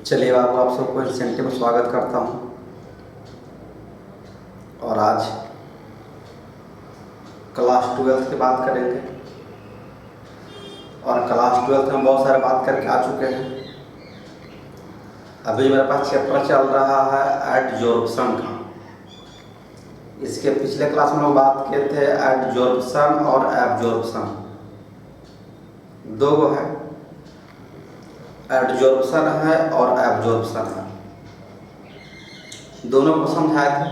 चलिए बाबू, आप सबको इंसेंटिव में स्वागत करता हूँ। और आज क्लास 12 की बात करेंगे। और क्लास 12 में हम बहुत सारे बात करके आ चुके हैं। अभी मेरे पास चैप्टर चल रहा है एडजॉर्प्शन का। इसके पिछले क्लास में हम बात किए थे एडजॉर्प्शन और एब्जॉर्प्शन, दो गो है, एडजॉर्प्शन है और एब्जॉर्प्शन है। दोनों को समझाए थे।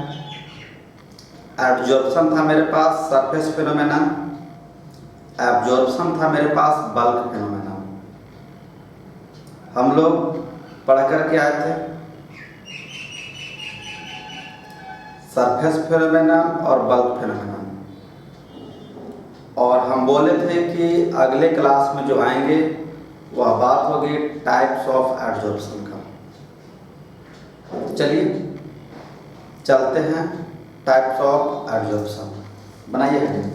एडजॉर्प्शन था मेरे पास सरफेस फिनोमेना, एब्जॉर्प्शन था मेरे पास बल्क फिनोमेना। हम लोग पढ़ करके आए थे सरफेस फिनोमेना और बल्क फिनोमेना। और हम बोले थे कि अगले क्लास में जो आएंगे वह बात होगी टाइप्स ऑफ एडजॉर्प्शन का। चलिए चलते हैं टाइप्स ऑफ एडजॉर्प्शन। बनाइए हेडिंग।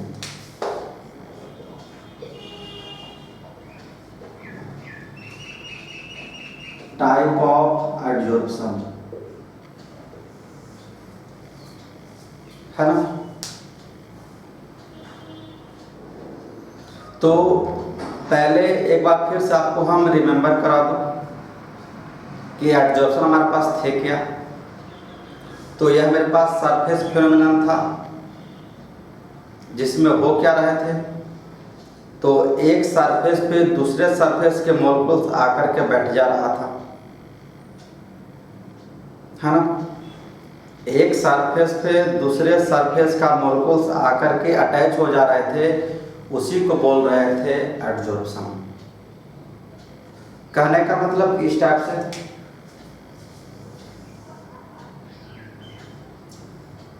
टाइप ऑफ एडजॉर्प्शन, है ना। तो पहले एक बार फिर से आपको हम रिमेंबर करा दो कि एडजॉर्प्शन हमारे पास थे क्या। तो यह मेरे पास सरफेस फिनोमेनन था जिसमें हो क्या रहे थे, तो एक सरफेस पे दूसरे सरफेस के मॉलिक्यूल्स आकर के बैठ जा रहा था, है ना। एक सरफेस पे दूसरे सरफेस का मॉलिक्यूल्स आकर के अटैच हो जा रहे थे, उसी को बोल रहे थे एडजॉर्प्शन। कहने का मतलब इस टाइप से,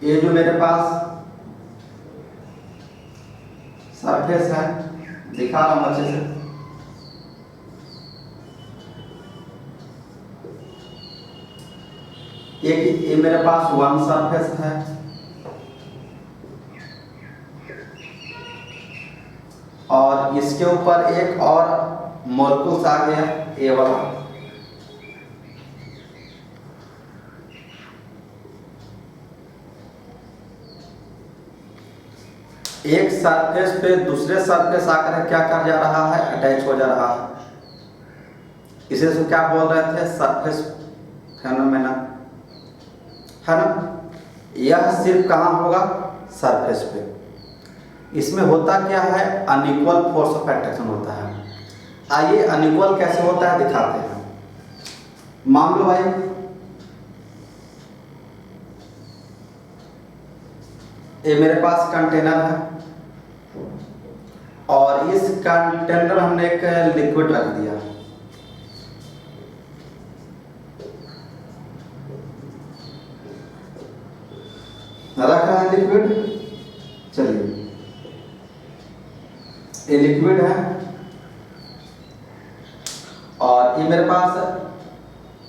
ये जो मेरे पास सरफेस है, दिखा रहा हूं अच्छे से, एक ये मेरे पास वन सरफेस है और इसके ऊपर एक और मॉलिक्यूल्स आ गया, ए वाला। एक सरफेस पे दूसरे सरफेस आकर क्या कर जा रहा है, अटैच हो जा रहा है। इसे से क्या बोल रहे थे, सरफेस फेनोमेना, है ना। यह सिर्फ कहाँ होगा, सरफेस पे। इसमें होता क्या है, अनइक्वल फोर्स ऑफ अट्रैक्शन होता है। आइए अनइक्वल कैसे होता है दिखाते हैं। मान लो भाई ये मेरे पास कंटेनर है और इस कंटेनर में हमने एक लिक्विड रख दिया। रख रहा है लिक्विड। चलिए ये लिक्विड है और ये मेरे पास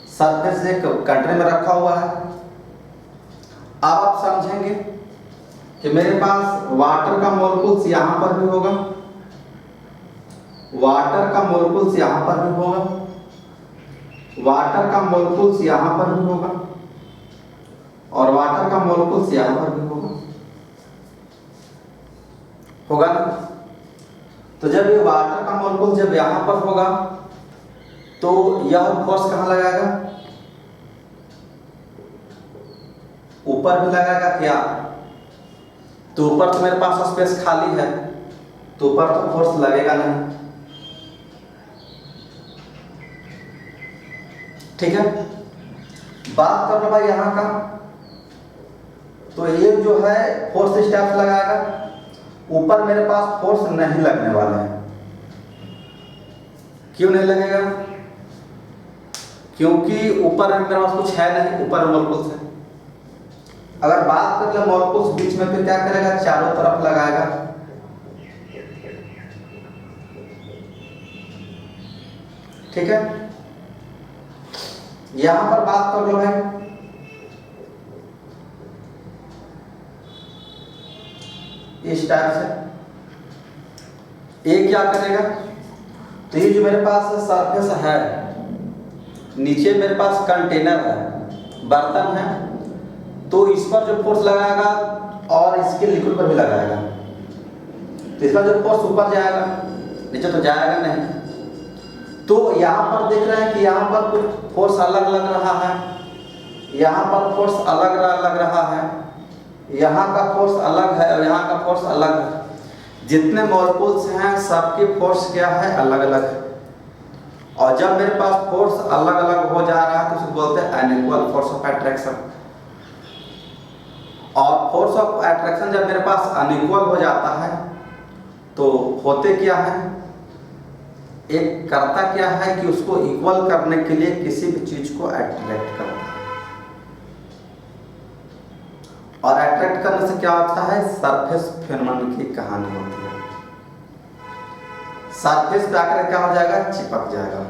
सरफेस एक कंटेनर में रखा हुआ है। अब आप समझेंगे कि मेरे पास वाटर का मॉलिक्यूल्स यहां पर भी होगा, वाटर का मॉलिक्यूल्स यहां पर भी होगा, वाटर का मॉलिक्यूल्स यहां पर भी होगा और वाटर का मॉलिक्यूल्स यहां पर भी होगा ना। तो जब ये वाटर का मॉलिक्यूल जब यहां पर होगा तो यह फोर्स कहां लगाएगा, ऊपर भी लगाएगा क्या। तो ऊपर तो मेरे पास स्पेस खाली है, तो ऊपर तो फोर्स लगेगा नहीं, ठीक है। बात कर लो भाई यहां का, तो ये जो है फोर्स इस टाइप से लगाएगा, ऊपर मेरे पास फोर्स नहीं लगने वाला है। क्यों नहीं लगेगा, क्योंकि ऊपर मेरे पास कुछ है नहीं, ऊपर मॉलिक्यूल्स है। अगर बात कर ले मॉलिक्यूल्स बीच में, तो क्या करेगा, चारों तरफ लगाएगा। ठीक है। यहां पर बात कर लो भाई, इस टाइप से ये क्या करेगा, तो ये जो मेरे पास सरफेस है नीचे मेरे पास कंटेनर है, बर्तन है, तो इस पर जो फोर्स लगाएगा और इसके लिक्विड पर भी लगाएगा, तो इसका जो फोर्स ऊपर जाएगा, नीचे तो जाएगा नहीं। तो यहाँ पर देख रहे हैं कि यहाँ पर कुछ फोर्स अलग लग रहा है, यहाँ पर फोर्स अलग लग रहा है, यहाँ का फोर्स अलग है और यहाँ का फोर्स अलग है। जितने मॉलिक्यूल्स हैं सबकी फोर्स क्या है, अलग अलग है। और जब मेरे पास फोर्स अलग अलग हो जा रहा है तो उसको बोलते हैं अनइक्वल फोर्स ऑफ अट्रैक्शन। और फोर्स ऑफ अट्रैक्शन जब मेरे पास अनइक्वल हो जाता है तो होते क्या है, एक करता क्या है कि उसको इक्वल करने के लिए किसी भी चीज को अट्रैक्ट करता है। और अट्रैक्ट करने से क्या होता है, सरफेस फिनोमेनन की कहानी होती है। सरफेस पे आकर क्या हो जाएगा, चिपक जाएगा।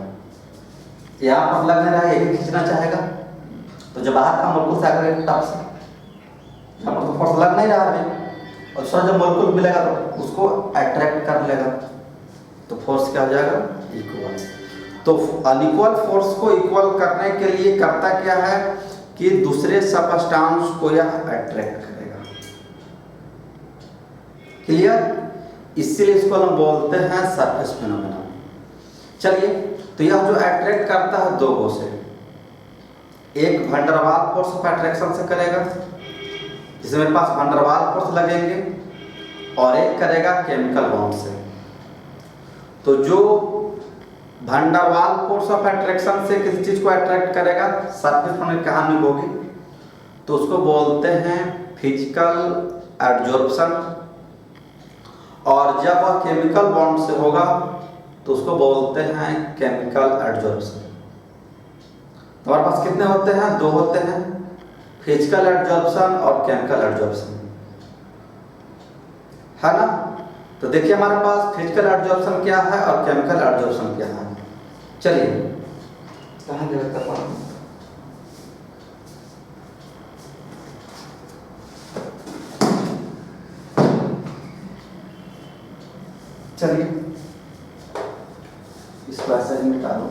यहाँ पर लगने रहा है, ये खींचना चाहेगा तो जब बाहर का मोलेक्युल से आकर टप से यहाँ पर तो फोर्स लग नहीं रहा है, और दूसरा जब मोलेक्युल मिलेगा तो उसको अट्रैक्ट कर लेगा, तो फोर्स क्या हो जाएगा, इक्वल। तो अनइक्वल फोर्स को इक्वल करने के लिए करता क्या है कि दूसरे सबस्टेंस को यह अट्रैक्ट करेगा। क्लियर? इसीलिए इसको हम बोलते हैं सरफेस फिनोमेना। चलिए, तो यह जो अट्रैक्ट करता है दो गो से, एक वैन डर वाल फोर्स ऑफ अट्रैक्शन से करेगा, जिसमें मेरे पास वैन डर वाल फोर्स लगेंगे, और एक करेगा केमिकल बॉन्ड से। तो जो वैन डर वाल फोर्स ऑफ अट्रैक्शन से किसी चीज को अट्रैक्ट करेगा, सरफेस पर कहानी होगी, तो उसको बोलते हैं फिजिकल एडजॉर्प्शन। और जब वह केमिकल बॉन्ड से होगा तो उसको बोलते हैं केमिकल एडजॉर्प्शन। तो हमारे पास कितने होते हैं, दो होते हैं, फिजिकल एडजॉर्प्शन और केमिकल एडजॉर्प्शन, है ना। तो देखिए हमारे पास फिजिकल एडजॉर्प्शन क्या है और केमिकल एडजॉर्प्शन क्या है। चलिए, कहाँ गया था पढ़ा? चलिए, इस पैसेज मिटा दो।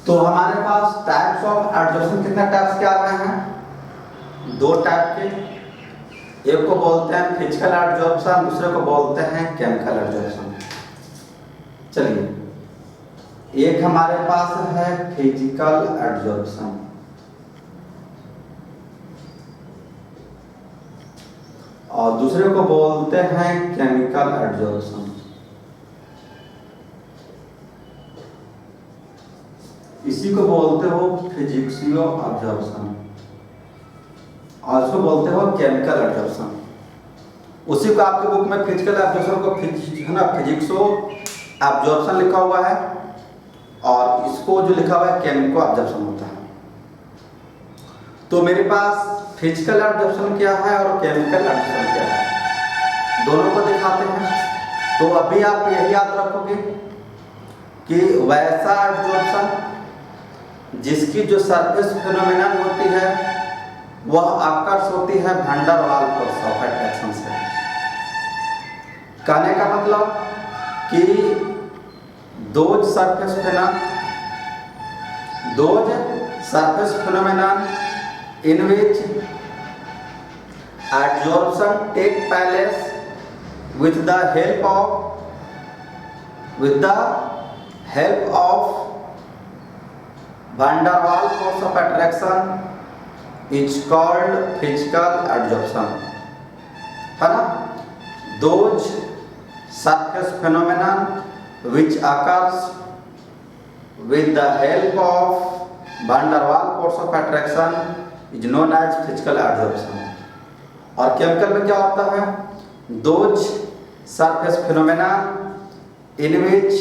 तो हमारे पास टाइप्स ऑफ एडजॉर्प्शन कितने टाइप्स के आ रहे हैं, दो टाइप के। एक को बोलते हैं फिजिकल एडजॉर्प्शन, दूसरे को बोलते हैं केमिकल एडजॉर्प्शन। चलिए, एक हमारे पास है फिजिकल एडजॉर्प्शन, और दूसरे को बोलते हैं केमिकल एडजॉर्प्शन। इसी को बोलते हो फिजिक्सियो एब्जॉर्प्शन, और इसको बोलते हो केमिकल एब्जॉर्प्शन। उसी को आपके बुक में फिजिकल एब्जॉर्प्शन को फिजिक्सो एब्जॉर्प्शन लिखा हुआ है, और इसको जो लिखा हुआ है केमिको एब्जॉर्प्शन होता है। तो मेरे पास फिजिकल एब्जॉर्प्शन क्या है और केमिकल एब्जॉर्प्शन क्या है, दोनों को दिखाते हैं। तो अभी आप यही याद रखोगे कि वैसा एब्जॉर्प्शन जिसकी जो सरफेस फिनोमेनन होती है वह आकर्ष होती है वैन डर वाल फोर्स ऑफ अट्रैक्शन से। कहने का मतलब कि those surface phenomena in which adsorption take place with the help of van der Waals force of attraction is called physical adsorption, है ना। Those surface phenomena which occurs with the help of van der Waals force of attraction is known as physical adsorption। और chemical में क्या होता है, those surface phenomena in which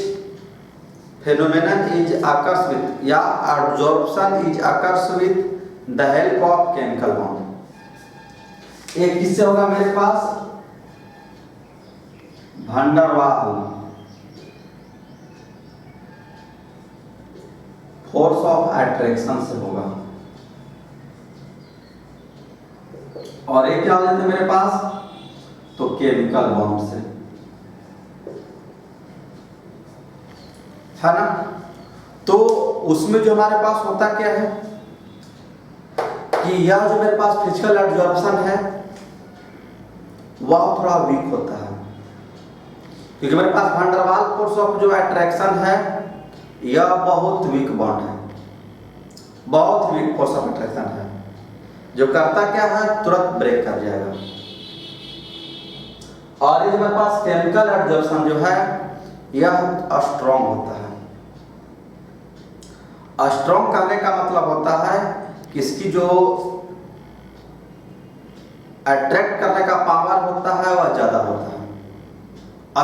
phenomenon is occurs with या adsorption is occurs with the help of chemical bond। एक किससे होगा मेरे पास, van der Waals force of attraction से होगा, और एक क्या हो जाता है मेरे पास, तो केमिकल बॉन्ड से। है ना। तो उसमें जो हमारे पास होता क्या है कि यह जो मेरे पास फिजिकल एब्जॉर्प्शन है वह थोड़ा वीक होता है, क्योंकि मेरे पास van der Waals force of जो अट्रैक्शन है यह बहुत वीक बॉन्ड है, बहुत वीक फोर्स ऑफ अट्रैक्शन है, जो करता क्या है तुरंत ब्रेक कर जाएगा। और ये मेरे पास केमिकल एब्जॉर्प्शन जो है यह स्ट्रॉन्ग होता है। स्ट्रॉन्ग कहने का मतलब होता है कि इसकी जो अट्रैक्ट करने का पावर होता है वह ज्यादा होता है।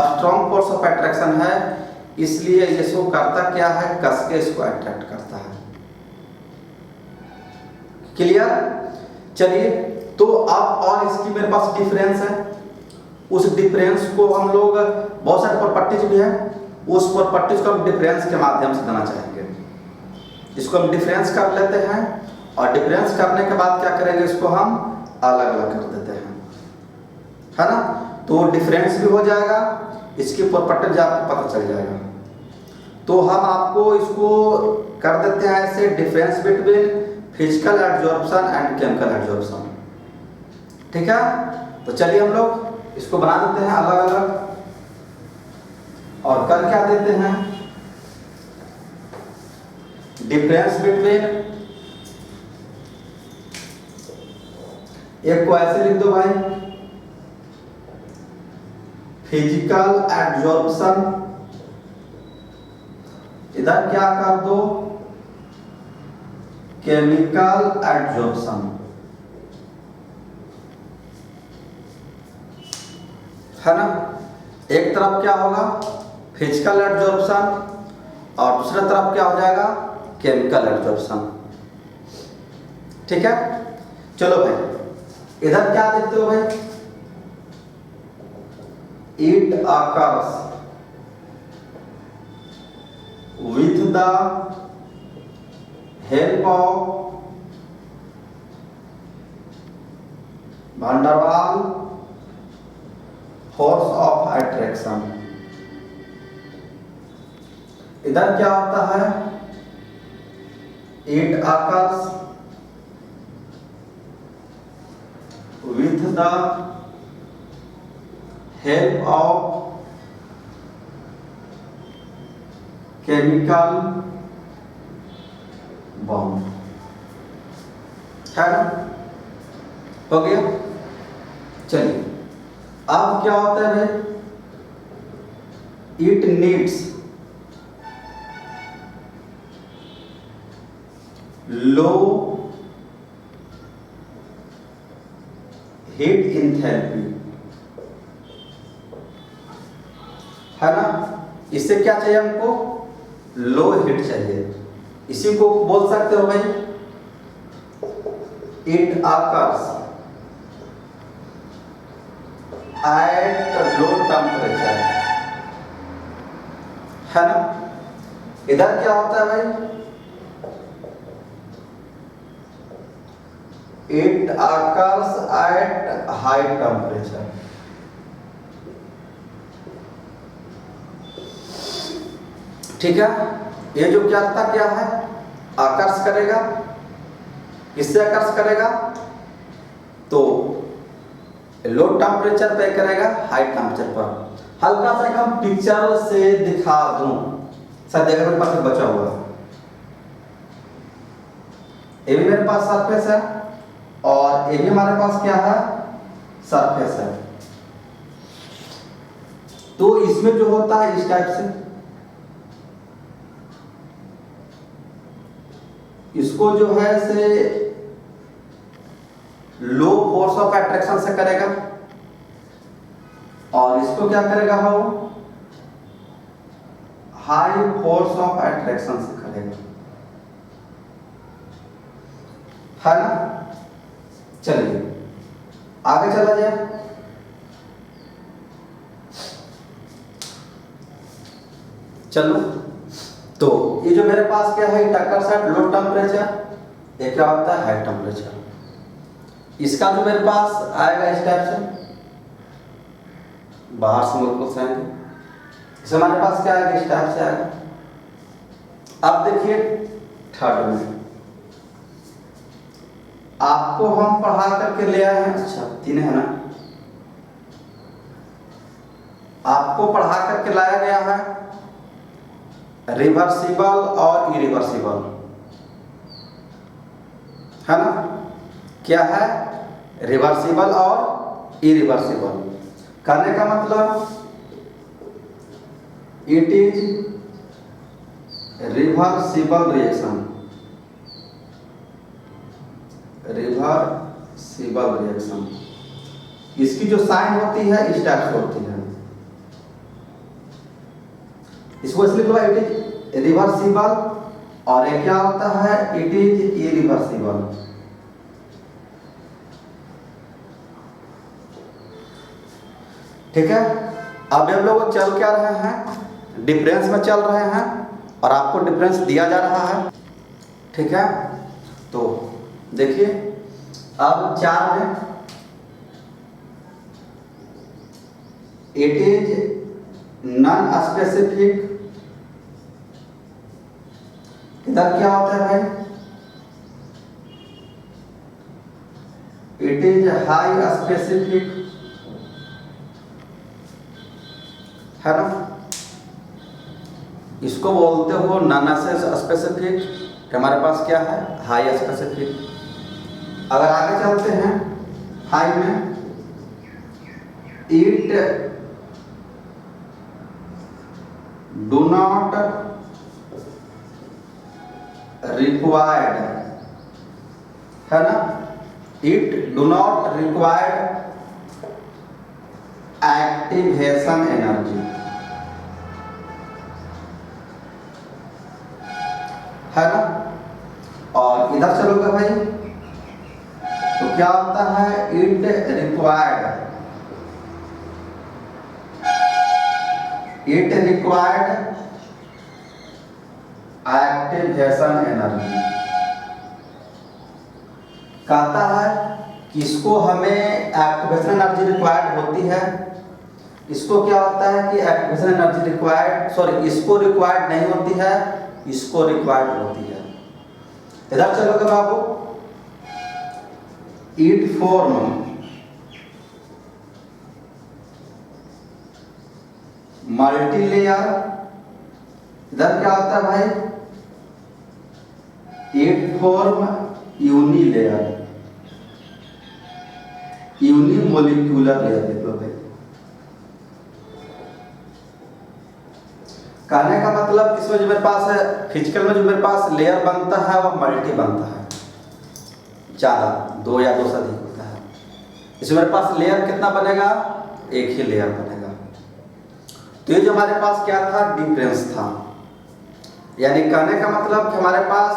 स्ट्रॉन्ग फोर्स ऑफ अट्रैक्शन है, इसलिए इसको करता क्या है कस के इसको अट्रैक्ट करता है। क्लियर? चलिए, तो अब और इसकी मेरे पास डिफरेंस है, उस डिफरेंस को हम लोग बहुत सारे प्रॉपर्टीज भी है, उस प्रॉपर्टीज को हम डिफरेंस के माध्यम से देना चाहेंगे। इसको हम डिफरेंस कर लेते हैं और डिफरेंस करने के बाद क्या करेंगे, इसको हम अलग अलग कर देते हैं, है ना। तो डिफरेंस भी हो जाएगा, इसकी प्रॉपर्टीज आपको पता चल जाएगा। तो हम आपको इसको कर देते हैं ऐसे, difference between physical absorption and chemical absorption. ठीक है, तो चलिए हम लोग इसको बना देते हैं अलग अलग और कर क्या देते हैं, डिफरेंस बिटवीन, एक को ऐसे लिख दो भाई, फिजिकल एब्जॉर्प्शन, इधर क्या कर दो केमिकल एब्जॉर्प्शन, है ना। एक तरफ क्या होगा फिजिकल एब्जॉर्प्शन और दूसरी तरफ क्या हो जाएगा केमिकल एब्जॉर्प्शन। ठीक है, चलो भाई इधर क्या देखते हो भाई, it occurs with the help of van der Waals force of attraction। इधर क्या होता है, it occurs with the help of chemical bond, है ना। हो गया। चलिए अब क्या होता है भाई, it needs low heat enthalpy, है ना। इससे क्या चाहिए हमको, लो हीट चाहिए। इसी को बोल सकते हो भाई it occurs at low temperature, है ना। इधर क्या होता है भाई, it occurs at high temperature। ठीक है, ये जो क्या था क्या है, आकर्ष करेगा, किससे आकर्ष करेगा, तो लो टेम्परेचर पे करेगा हाई टेम्परेचर पर। हल्का सा हम पिक्चर से दिखा दूं, शायद देखो मेरे पास बचा हुआ है, ये भी मेरे पास सरफेस है और ये भी हमारे पास क्या है सरफेस है। तो इसमें जो होता है इस टाइप से, इसको जो है से लो फोर्स ऑफ अट्रैक्शन से करेगा और इसको क्या करेगा वो हाई फोर्स ऑफ अट्रैक्शन से करेगा, है ना। चलिए आगे चला जाए। चलो, तो ये जो मेरे पास क्या है टक्कर सेट लो टेम्परेचर, ये क्या होता है हाई टेम्परेचर। इसका जो मेरे पास आएगा इस टाइप से, बाहर से मुल्क से आएंगे, इस हमारे पास क्या आएगा इस टाइप से आएगा, अब देखिए थर्ड में आपको हम पढ़ा करके ले आए हैं, अच्छा 3 है ना, आपको पढ़ा करके लाया गया है रिवर्सिबल और इरिवर्सिबल, है ना। क्या है? रिवर्सिबल और इरिवर्सिबल। कहने का मतलब it is reversible reaction, reversible reaction. इसकी जो साइन होती है इस टाइप से होती है, इसको इसलिए बोला इट इज रिवर्सिबल, और ये क्या होता है? It is irreversible. ठीक है। अब हम लोग चल क्या रहे हैं? डिफरेंस में चल रहे हैं, और आपको डिफरेंस दिया जा रहा है। ठीक है, तो देखिए अब 4 में इट इज नॉन स्पेसिफिक, इधर क्या होता है भाई? इट इज हाई स्पेसिफिक, है ना। इसको बोलते हो नॉन स्पेसिफिक, हमारे पास क्या है? High specific. अगर आगे चलते हैं हाई में, इट डू नॉट रिक्वायर्ड, है ना। It do not required activation energy, है ना। और इधर चलोगे भाई तो क्या होता है? It required activation energy. कहता है कि इसको हमें एक्टिवेशन एनर्जी रिक्वायर्ड होती है, इसको क्या होता है कि एक्टिवेशन एनर्जी रिक्वायर्ड, सॉरी इसको रिक्वायर्ड नहीं होती है, इसको रिक्वायर्ड होती है। इधर चलोगे बाबू, इट फॉर्म मल्टीलेयर, इधर क्या होता है भाई? It form unilayer, unimolecular layer. देख लो भाई, कहने का मतलब इसमें जो मेरे पास है फिजिकल में जो मेरे पास लेयर बनता है वो मल्टी बनता है, ज़्यादा 2 या 2 से अधिक होता है। इसमें मेरे पास लेयर कितना बनेगा? एक ही लेयर बनेगा। तो ये जो हमारे पास क्या था? डिफरेंस था। यानी कहने का मतलब कि हमारे पास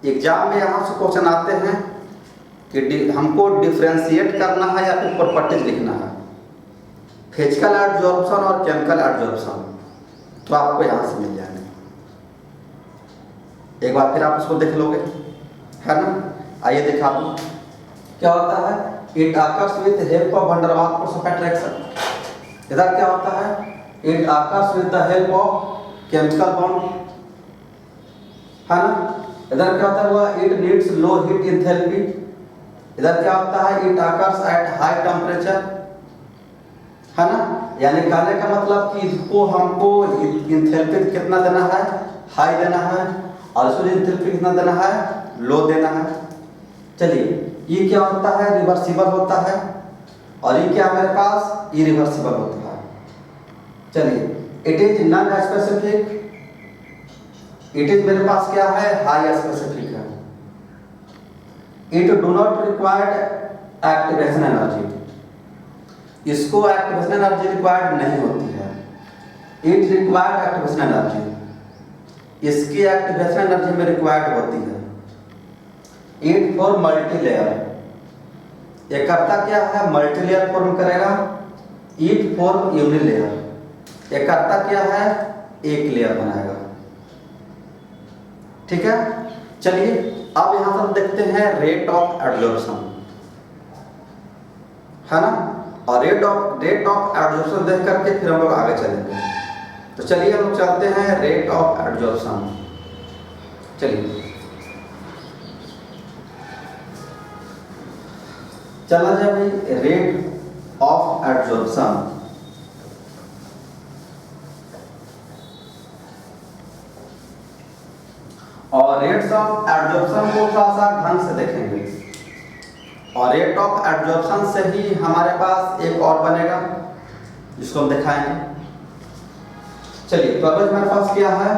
एग्जाम में यहाँ से क्वेश्चन आते हैं कि हमको डिफ्रेंशिएट करना है या फिर प्रॉपर्टीज लिखना है, फिजिकल एडजॉर्प्शन और केमिकल एडजॉर्प्शन, तो आपको यहाँ से मिल जाएंगे। एक बार फिर आप इसको देख लोगे, है ना। आइए दिखा दूँ क्या होता है। It occurs with help of wonder वाल फोर्स ऑफ अट्रैक्शन। इधर क्या होता है? It occurs with the help of chemical bond, है ना। इधर क्या होता है? वो it needs low heat enthalpy. इधर क्या होता है? It occurs at high temperature, है ना। यानी कहने का मतलब कि इसको हमको एंथैल्पी कितना देना है? हाई देना है, और इसको एंथैल्पी कितना देना है? लो देना है। चलिए, ये क्या होता है? रिवर्सिबल होता है, और ये क्या मेरे पास? इरिवर्सिबल होता है। चलिए, it is non specific, it is मेरे पास क्या है? हाई स्पेसिफिक है। It do not required activation energy, इसको एक्टिवेशन एनर्जी रिक्वायर्ड नहीं होती है। इट रिक्वायर्ड एक्टिवेशन एनर्जी, इसकी एक्टिवेशन एनर्जी में रिक्वायर्ड होती है। इट फॉर मल्टीलेयर, ये करता क्या है? मल्टीलेयर फॉर्म करेगा। इट फॉर यूनिलेयर, ये करता क्या है? एक लेयर बनाएगा। ठीक है। चलिए अब यहां पर देखते हैं रेट ऑफ एब्जॉर्प्शन, है ना। और रेट ऑफ एब्जॉर्प्शन देख करके फिर हम लोग आगे चलेंगे। तो चलिए हम लोग चलते हैं रेट ऑफ एब्जॉर्प्शन। चलिए चला जाए भाई रेट ऑफ एब्जॉर्प्शन। और रेट्स ऑफ एब्जॉर्प्शन को थोड़ा सा ढंग से देखेंगे, और रेट ऑफ एब्जॉर्प्शन से ही हमारे पास एक और बनेगा जिसको हम दिखाएंगे। चलिए तो अगर हमारे पास क्या है,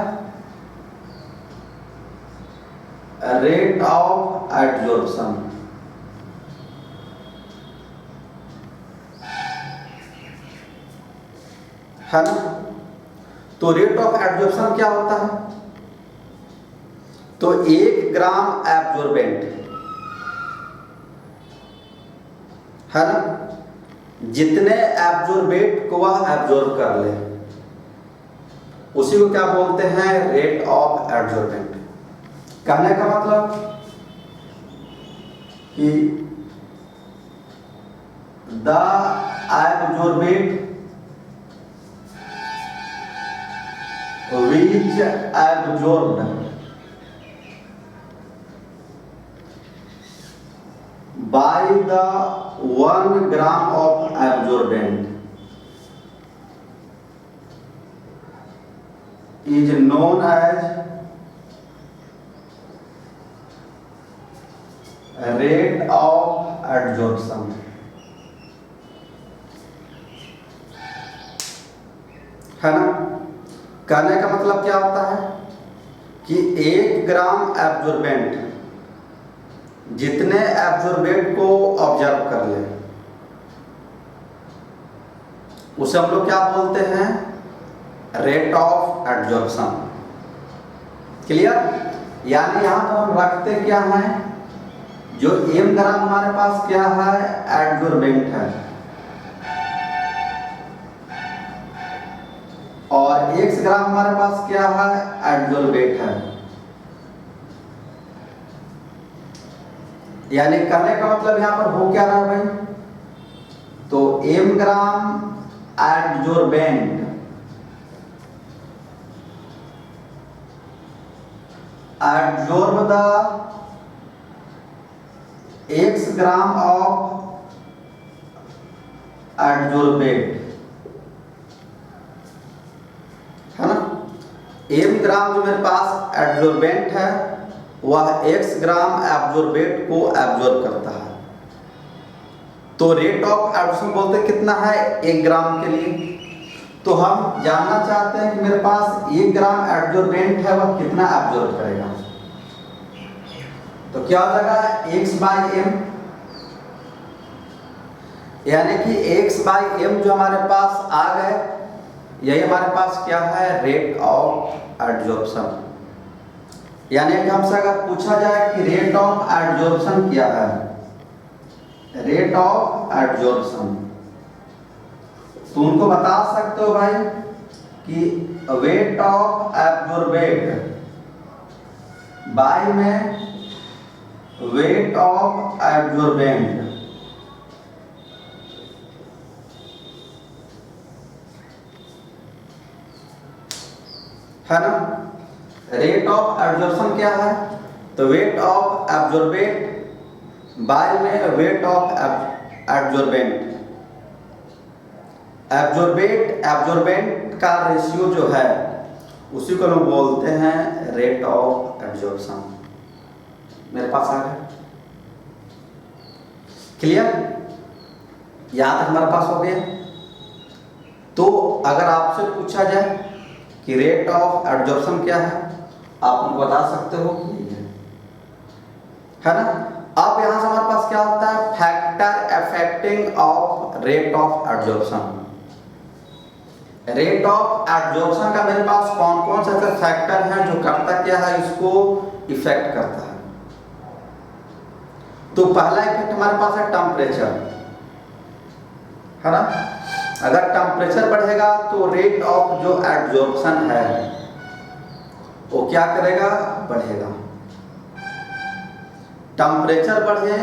रेट ऑफ एब्जॉर्प्शन, है ना। तो रेट ऑफ एब्जॉर्प्शन क्या होता है, तो 1 ग्राम एब्जॉर्बेंट, है ना, जितने एब्जॉर्बेंट को वह एब्जॉर्ब कर ले उसी को क्या बोलते हैं, रेट ऑफ एब्जॉर्बेंट। कहने का मतलब कि the absorbent which absorbed by the 1 gram of absorbent is known as rate of absorption, है ना। कहने का मतलब क्या होता है कि 1 ग्राम एब्जॉर्बेंट जितने एब्जॉर्बेंट को ऑब्जर्व कर ले उसे हम लोग क्या बोलते हैं, रेट ऑफ एब्जॉर्प्शन। क्लियर। यानी यहां पर हम रखते क्या है, जो m ग्राम हमारे पास क्या है, एब्जॉर्बेंट है, और x ग्राम हमारे पास क्या है, एब्जॉर्बेट है। यानी कहने का मतलब यहां पर हो क्या रहा है भाई, तो m gram absorbent absorb the x gram of absorbent, है ना। m ग्राम जो मेरे पास एब्जॉर्बेंट है वह x ग्राम एब्जॉर्बेट को एब्जॉर्ब करता है। तो रेट ऑफ एब्जॉर्प्शन बोलते कितना है, 1 ग्राम के लिए। तो हम जानना चाहते हैं कि मेरे पास 1 ग्राम एब्जॉर्बेंट है वह कितना एब्जॉर्ब करेगा। तो क्या हो जाएगा, x/m, यानी कि x/m जो हमारे पास आ गए, यही हमारे पास क्या है, रेट ऑफ एब्जॉर्प्शन। यानी कि हमसे अगर पूछा जाए कि रेट ऑफ एब्जॉर्प्शन क्या है, रेट ऑफ एब्जॉर्प्शन, तो उनको बता सकते हो भाई कि वेट ऑफ एब्जॉर्बेट बाय में वेट ऑफ एब्जॉर्बेंट, है ना। रेट ऑफ एब्जॉर्प्शन क्या है, तो वेट ऑफ एब्जॉर्बेट बाय में वेट ऑफ एब्जॉर्बेंट। एब्जॉर्बेंट का रेशियो जो है उसी को हम बोलते हैं रेट ऑफ एब्जॉर्प्शन। मेरे पास आ गया, क्लियर। यहां तक हमारे पास हो गया। तो अगर आपसे पूछा जाए कि रेट ऑफ एब्जॉर्प्शन क्या है, आप उनको बता सकते हो कि है ना। अब यहां से हमारे पास क्या होता है, factor affecting of rate of absorption. Rate of absorption का मेरे पास कौन कौन से ऐसे फैक्टर हैं जो करता क्या है, इसको इफेक्ट करता है। तो पहला इफेक्ट हमारे पास है टेम्परेचर, है ना। अगर टेम्परेचर बढ़ेगा तो रेट ऑफ जो एब्जॉर्प्शन है वो क्या करेगा, बढ़ेगा। टेम्परेचर बढ़े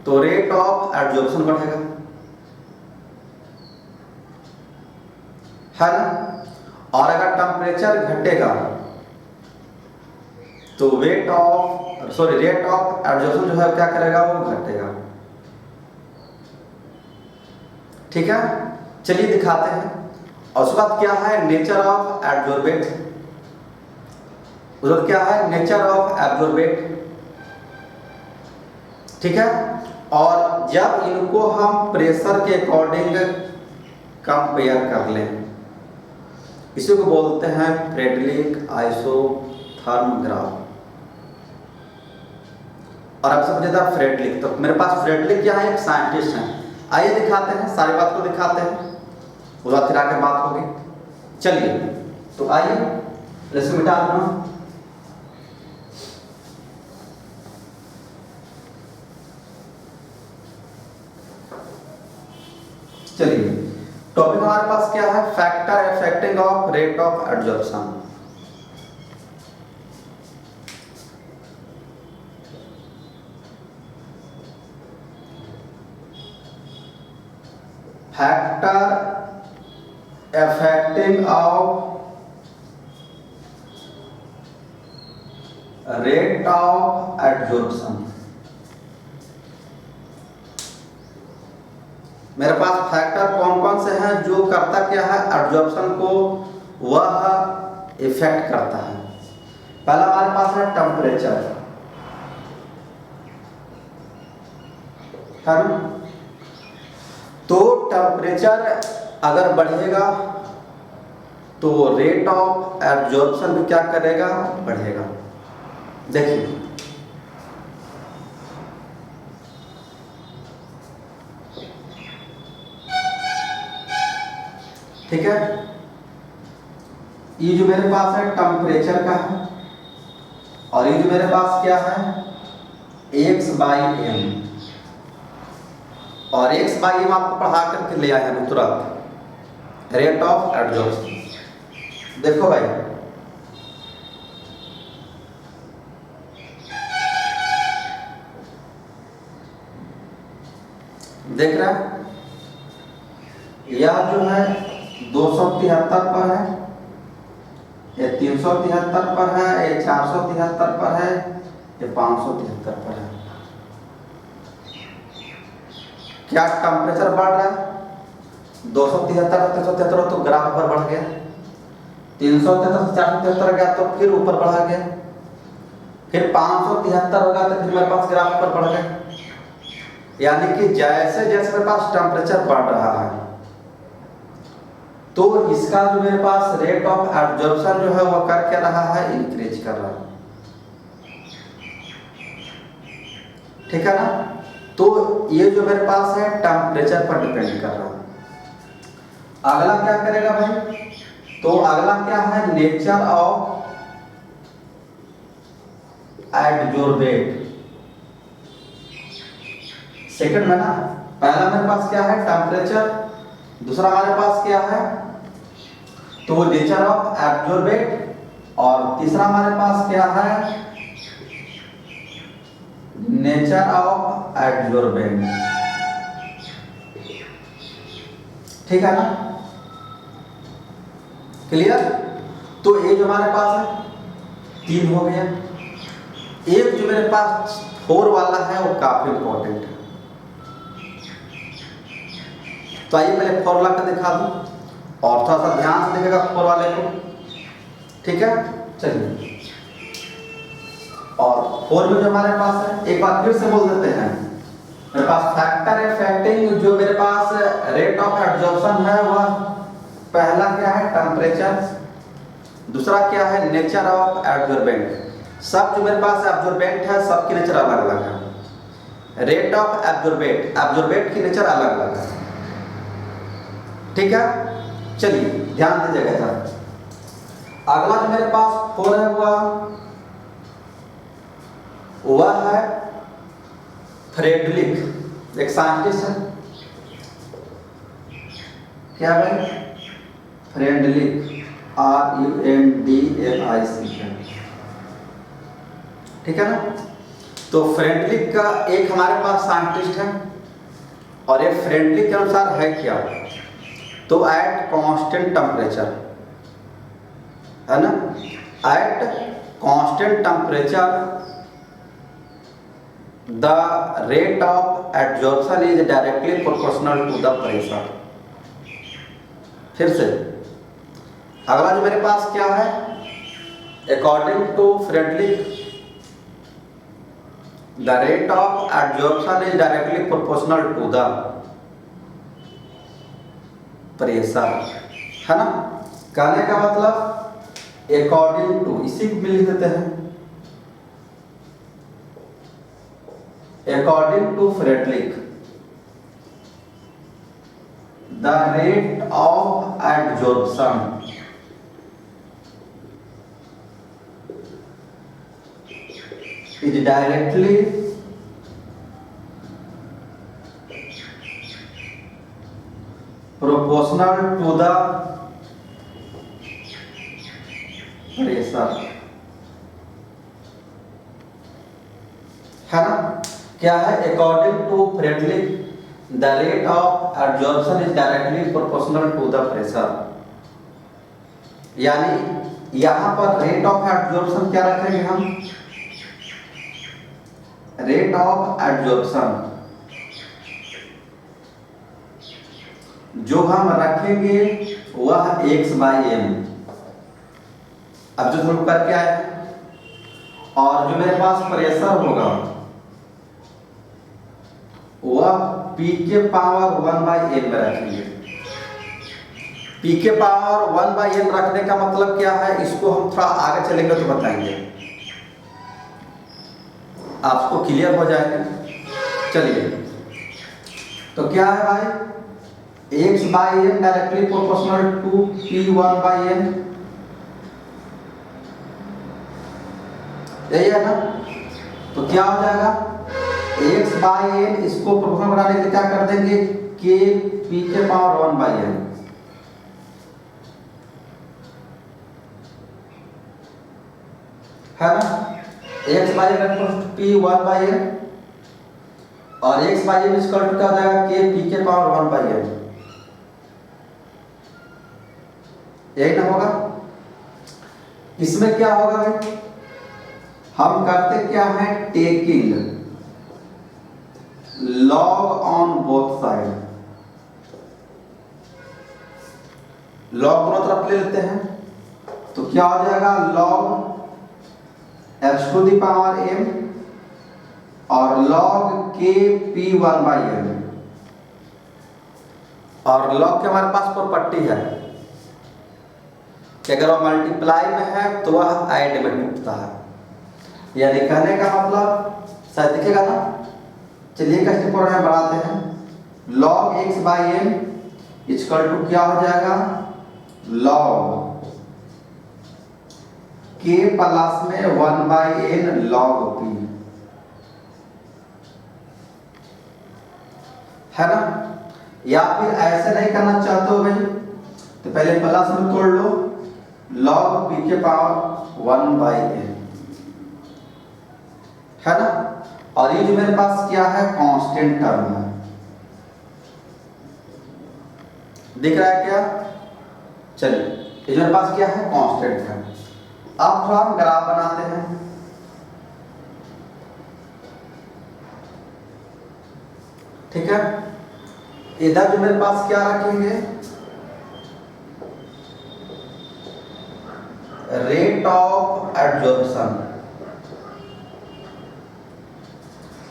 तो रेट ऑफ एब्जॉर्प्शन बढ़ेगा, है ना। और अगर टेम्परेचर घटेगा तो रेट ऑफ एब्जॉर्प्शन जो है क्या करेगा, वो घटेगा। ठीक है, चलिए दिखाते हैं। और उसके बाद क्या है, नेचर ऑफ एब्जॉर्बेट। उसके बाद क्या है, नेचर ऑफ एब्जॉर्बेट। ठीक है, और जब इनको हम प्रेशर के अकॉर्डिंग कंपेयर कर लें, इसी को बोलते हैं फ्रेडरिक आइसोथर्मोग्राफ। और अब समझे था फ्रेडरिक, तो मेरे पास फ्रेडरिक क्या है, एक साइंटिस्ट हैं। आइए दिखाते हैं, सारी बात को दिखाते हैं, उसके बाद फिर आगे बात होगी। चलिए तो आइए, इसे मिटा दूंगा। चलिए, टॉपिक हमारे पास क्या है, factor affecting of rate of absorption. Factor affecting of rate of absorption. मेरे पास फैक्टर कौन कौन से हैं जो करता क्या है, एब्जॉर्प्शन को वह इफेक्ट करता है। पहला हमारे पास है टेम्परेचर, है ना। तो टेम्परेचर अगर बढ़ेगा तो रेट ऑफ एब्जॉर्प्शन भी क्या करेगा, बढ़ेगा। देखिए ठीक है, ये जो मेरे पास है टेम्परेचर का है, और ये जो मेरे पास क्या है, x/m। और x/m आपको पढ़ा करके ले आए हैं तुरंत, रेट ऑफ एब्जॉर्प्शन। देखो भाई, देख रहा है, यह जो है 273 पर है, ये 373 पर है, ये 473 पर है, ये 573 पर है। क्या टेम्परेचर बढ़ रहा है, 273 373 तो ग्राफ पर बढ़ गया, 373 से 473 गया तो फिर ऊपर बढ़ा गया, फिर 573 होगा तो फिर मेरे पास ग्राफ पर बढ़ गया। यानी कि जैसे जैसे मेरे पास टेम्परेचर बढ़ रहा है तो इसका जो मेरे पास रेट ऑफ एब्जॉर्प्शन जो है वह कर क्या रहा है, इंक्रीज कर रहा है। ठीक है ना। तो ये जो मेरे पास है टेम्परेचर पर डिपेंड कर रहा है। अगला क्या करेगा भाई, तो अगला क्या है, नेचर ऑफ एब्जॉर्बेट। सेकंड में ना, पहला मेरे पास क्या है, टेम्परेचर, दूसरा हमारे पास क्या है, तो नेचर ऑफ एब्जॉर्बेट, और तीसरा हमारे पास क्या है, नेचर ऑफ एब्जॉर्बेंट। ठीक है ना, क्लियर। तो ये जो हमारे पास है 3 हो गया। एक जो मेरे पास 4 वाला है वो काफी इंपॉर्टेंट है, तो आइए पहले फॉर्मूला का दिखा दूं और थोड़ा सा ध्यान से देखिएगा 4 वाले को। ठीक है, चलिए। और 4 में जो हमारे पास है, एक बार फिर से बोल देते हैं, मेरे पास फैक्टर अफेक्टिंग जो मेरे पास रेट ऑफ एब्जॉर्प्शन है वह पहला क्या है, टेम्परेचर, दूसरा क्या है, नेचर ऑफ एब्जॉर्बेंट। सब जो मेरे पास एब्जॉर्बेंट है सबकी नेचर अलग अलग है। रेट ऑफ एब्जॉर्बेंट की नेचर अलग अलग है। ठीक है, चलिए ध्यान दीजिएगा सर। अगला जो मेरे पास 4 है वह है फ्रेडरिक, एक साइंटिस्ट है। क्या भाई, फ्रेडरिक, RUNDLIC। ठीक है ना। तो फ्रेडरिक का एक हमारे पास साइंटिस्ट है, और ये फ्रेडरिक के अनुसार है क्या, तो एट कांस्टेंट टेम्परेचर, है ना, at constant temperature the rate of adsorption is directly proportional to the pressure. फिर से अगला जो मेरे पास क्या है, according to Frederick the rate of adsorption is directly proportional to the pressure, है ना। कहने का मतलब अकॉर्डिंग टू, इसी को लिख देते हैं, according to Frederick the rate of adsorption is directly proportional to the pressure, है ना। क्या है, according to Frederick the rate of adsorption is directly proportional to the pressure. यानी यहां पर रेट ऑफ एडजॉर्प्शन क्या रखेंगे हम, रेट ऑफ एडजॉर्प्शन जो हम रखेंगे वह x/m। अब जो हम करके आए, और जो मेरे पास प्रेशर होगा वह p के पावर 1/m में रखेंगे। p के पावर 1/m रखने का मतलब क्या है, इसको हम थोड़ा आगे चलेंगे तो बताएंगे, आपको क्लियर हो जाएगा। चलिए, तो क्या है भाई, x/m directly proportional to p1/m, यही है ना। तो क्या हो जाएगा, x/n इसको प्रोपोर्शनल बनाने के लिए क्या कर देंगे, k p के पावर 1/m, है ना। x/m p1/m और x/m इसका क्या हो जाएगा, k p के पावर 1/m, यही ना होगा। इसमें क्या होगा भाई, हम करते क्या है, taking log on both side, log दोनों तरफ ले लेते हैं, तो क्या हो जाएगा, लॉग x⁻m और log k p1/m, और log के हमारे पास प्रॉपर्टी है कि अगर वह मल्टीप्लाई में है तो वह ऐड में टूटता है। यानी कहने का मतलब शायद दिखेगा ना। चलिए का स्टेप और बढ़ाते हैं, log x/m इक्वल टू क्या हो जाएगा, log k प्लस में 1/n log p, है ना। या फिर ऐसे नहीं करना चाहते हो भाई, तो पहले प्लस में तोड़ लो, log p के पावर 1/n, है ना। और ये जो मेरे पास क्या है, कांस्टेंट टर्म है, दिख रहा है क्या। चलिए, ये जो मेरे पास क्या है, कांस्टेंट है। अब थोड़ा हम ग्राफ बनाते हैं, ठीक है। इधर जो मेरे पास क्या रखेंगे, रेट ऑफ एडजॉर्प्शन,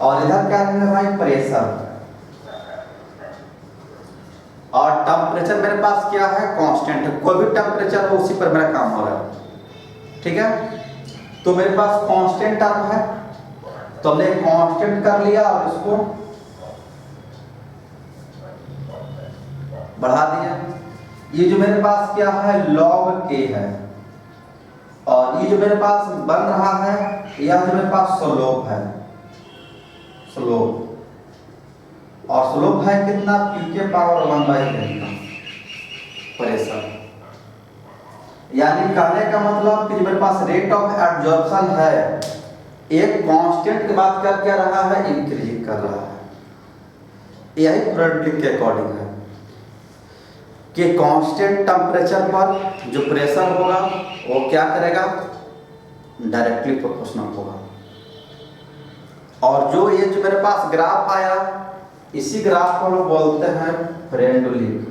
और इधर क्या रखेंगे भाई, प्रेशर, और टेम्परेचर मेरे पास क्या है, कांस्टेंट है। कोई भी टेम्परेचर हो उसी पर मेरा काम हो रहा है, ठीक है। तो मेरे पास कांस्टेंट टर्म है, तो हमने कांस्टेंट कर लिया और इसको बढ़ा दिया। ये जो मेरे पास क्या है, log k है, और ये जो मेरे पास बन रहा है, यह जो मेरे पास स्लोप है, स्लोप, और स्लोप है कितना, p के पावर 1/n प्रेशर। यानी कहने का मतलब कि मेरे पास रेट ऑफ एडजॉर्प्शन है, एक कांस्टेंट की बात कर क्या रहा है, इंक्रीजिंग कर रहा है। यही फ्रेडरिक के अकॉर्डिंग है कि कांस्टेंट टेम्परेचर पर जो प्रेशर होगा वो क्या करेगा, डायरेक्टली प्रोपोर्शनल होगा। और जो ये जो मेरे पास ग्राफ आया, इसी ग्राफ को हम लोग बोलते हैं फ्रेंडली।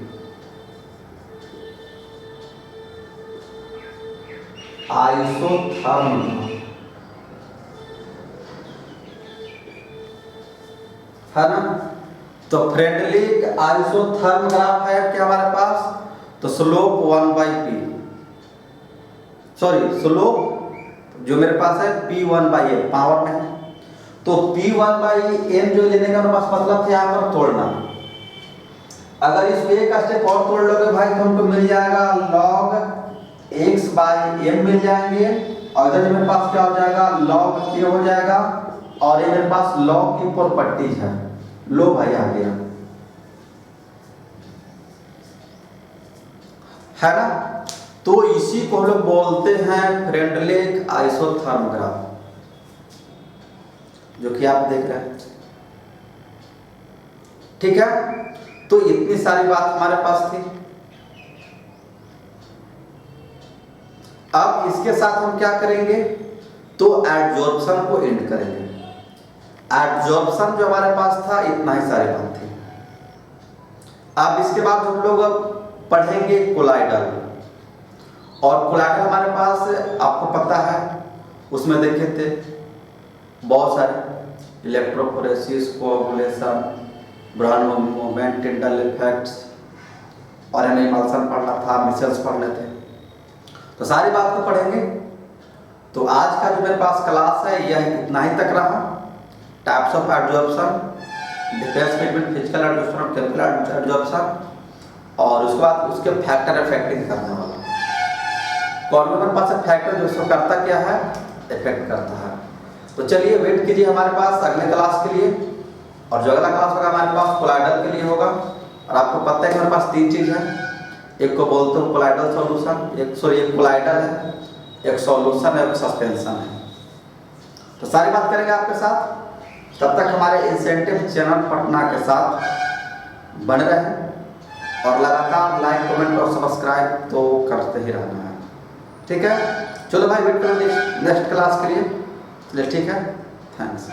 आइसोथर्म है ना। तो फ्रेंडली आइसोथर्म ग्राफ है क्या हमारे पास, तो स्लोप 1/p, सॉरी स्लोप जो मेरे पास है p1/n पावर में है, तो p1/n जो लेने का मेरे पास मतलब था यहाँ पर तोड़ना। अगर इसको एक स्टेप और तोड़ लोगे भाई तो हमको मिल जाएगा log x/m मिल जाएंगे, और इधर मेरे पास क्या हो जाएगा log k हो जाएगा, और ये मेरे पास log की प्रॉपर्टीज है। लो भाई आ गया है ना। तो इसी को हम लोग बोलते हैं फ्रेंडली आइसोथर्म ग्राफ, जो कि आप देख रहे हैं। ठीक है, तो इतनी सारी बात हमारे पास थी। अब इसके साथ हम क्या करेंगे, तो एडजॉर्प्शन को एंड करेंगे। एडजॉर्प्शन जो हमारे पास था इतना ही सारी बात थी। अब इसके बाद हम लोग अब पढ़ेंगे कोलाइडल, और कोलाइडल हमारे पास आपको पता है उसमें देखे थे बहुत सारे electrophoresis, coagulation, brown movement, टिंडल effects, और एनिमल्सन पढ़ना था, मिसल्स पढ़ने थे, तो सारी बात को पढ़ेंगे। तो आज का जो मेरे पास क्लास है यह इतना ही तक रहा। Types of adsorption, difference between physical adsorption और केमिकल एडजॉर्प्शन, और उसके बाद उसके फैक्टर इफेक्टिंग करने वाला कौन मेरे पास फैक्टर जो उसको करता क्या है, इफेक्ट करता है। तो चलिए वेट कीजिए हमारे पास अगले क्लास के लिए, और जो अगला क्लास होगा हमारे पास कोलाइडल के लिए होगा। और आपको पता है कि हमारे पास तीन चीज़ है, एक को बोलते हो कोलाइडल सॉल्यूशन, एक कोलाइडल है, एक सॉल्यूशन है, एक सस्पेंशन है। तो सारी बात करेंगे आपके साथ। तब तक हमारे इंसेंटिव चैनल पटना के साथ बने रहें, और लगातार लाइक, कमेंट और सब्सक्राइब तो करते ही रहना है। ठीक है, चलो भाई वेट करो नेक्स्ट क्लास के लिए। चलिए ठीक है, थैंक्स।